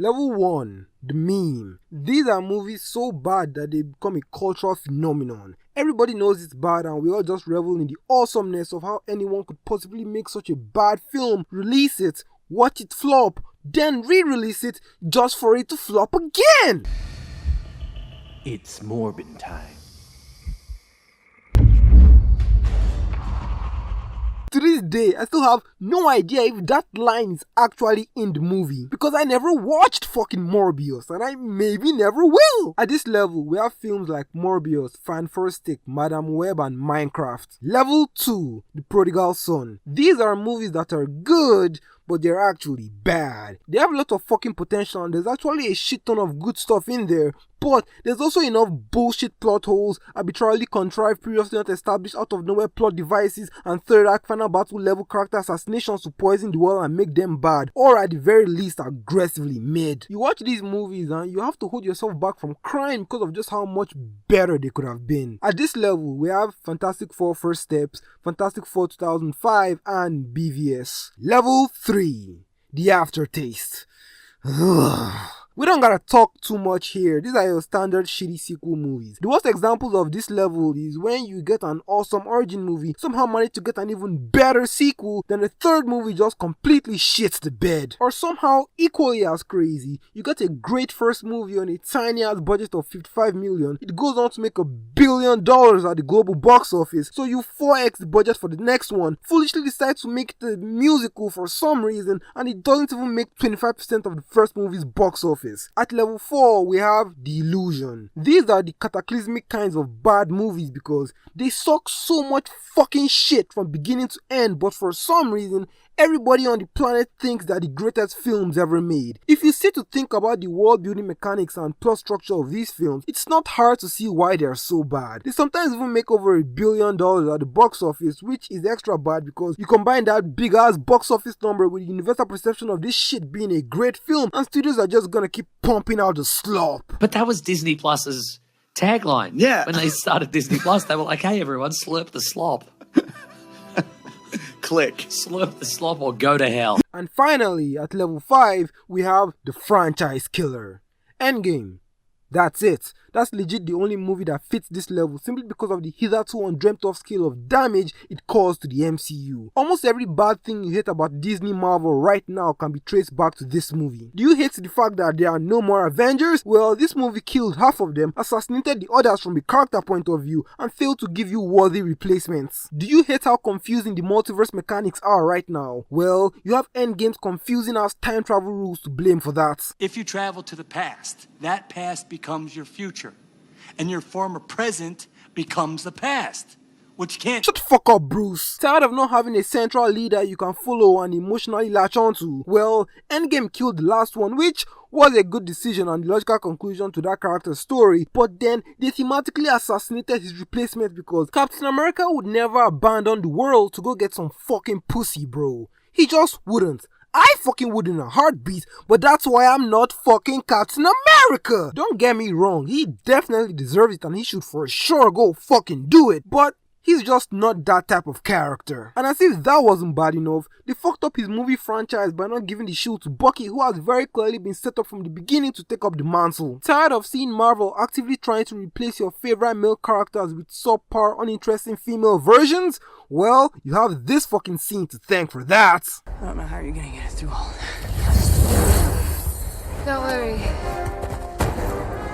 Level 1. The Meme. These are movies so bad that they become a cultural phenomenon. Everybody knows it's bad and we all just revel in the awesomeness of how anyone could possibly make such a bad film, release it, watch it flop, then re-release it just for it to flop again! It's Morbin time. To this day, I still have no idea if that line is actually in the movie because I never watched fucking Morbius and I maybe never will. At this level, we have films like Morbius, Fantastic, Madam Web and Minecraft. Level 2, The Prodigal Son. These are movies that are good, but they're actually bad. They have a lot of fucking potential and there's actually a shit ton of good stuff in there, but there's also enough bullshit plot holes, arbitrarily contrived, previously not established, out of nowhere plot devices, and third act final battle level character assassinations to poison the world and make them bad, or at the very least aggressively made. You watch these movies and you have to hold yourself back from crying because of just how much better they could have been. At this level, we have Fantastic Four First Steps, Fantastic Four 2005, and BVS. Level 3. The Aftertaste. We don't gotta talk too much here. These are your standard shitty sequel movies. The worst examples of this level is when you get an awesome origin movie, somehow manage to get an even better sequel, then the third movie just completely shits the bed. Or somehow equally as crazy, you get a great first movie on a tiny ass budget of 55 million, it goes on to make $1 billion at the global box office, so you 4x the budget for the next one, foolishly decide to make it a musical for some reason, and it doesn't even make 25% of the first movie's box office. At level 4, we have The Illusion. These are the cataclysmic kinds of bad movies because they suck so much fucking shit from beginning to end, but for some reason, everybody on the planet thinks they're the greatest films ever made. If you sit to think about the world building mechanics and plot structure of these films, it's not hard to see why they're so bad. They sometimes even make over $1 billion at the box office, which is extra bad because you combine that big ass box office number with the universal perception of this shit being a great film, and studios are just gonna keep pumping out the slop. But that was Disney Plus's tagline. Yeah. When they started Disney Plus, they were like, hey everyone, slurp the slop. Click. Slurp the slop or go to hell. And finally, at level 5, we have the franchise killer, Endgame. That's it. That's legit the only movie that fits this level simply because of the hitherto undreamt of scale of damage it caused to the MCU. Almost every bad thing you hate about Disney Marvel right now can be traced back to this movie. Do you hate the fact that there are no more Avengers? Well, this movie killed half of them, assassinated the others from the character point of view, and failed to give you worthy replacements. Do you hate how confusing the multiverse mechanics are right now? Well, you have Endgame's confusing ass time travel rules to blame for that. If you travel to the past, that past becomes your future. And your former present becomes the past, which can't... Shut the fuck up, Bruce. Tired of not having a central leader you can follow and emotionally latch onto? Well, Endgame killed the last one, which was a good decision and the logical conclusion to that character's story, but then they thematically assassinated his replacement because Captain America would never abandon the world to go get some fucking pussy, bro. He just wouldn't. I fucking would in a heartbeat, but that's why I'm not fucking Captain America. Don't get me wrong, he definitely deserves it and he should for sure go fucking do it, but he's just not that type of character. And as if that wasn't bad enough, they fucked up his movie franchise by not giving the shield to Bucky, who has very clearly been set up from the beginning to take up the mantle. Tired of seeing Marvel actively trying to replace your favorite male characters with subpar, uninteresting female versions? Well, you have this fucking scene to thank for that. I don't know how you're gonna get it through all that. Don't worry.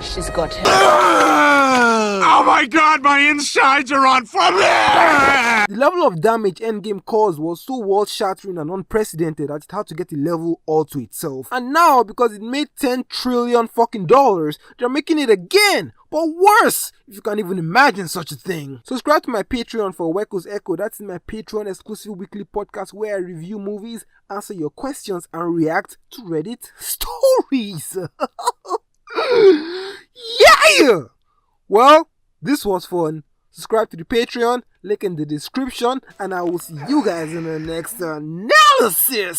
She's got him. Oh my god, my insides are on fire! The level of damage Endgame caused was so world-shattering and unprecedented that it had to get a level all to itself. And now, because it made $10 trillion fucking dollars, they're making it again! But worse, if you can even imagine such a thing. Subscribe to my Patreon for Weko's Echo. That's in my Patreon exclusive weekly podcast where I review movies, answer your questions, and react to Reddit stories. Yeah! Well, this was fun. Subscribe to the Patreon, link in the description, and I will see you guys in the next analysis.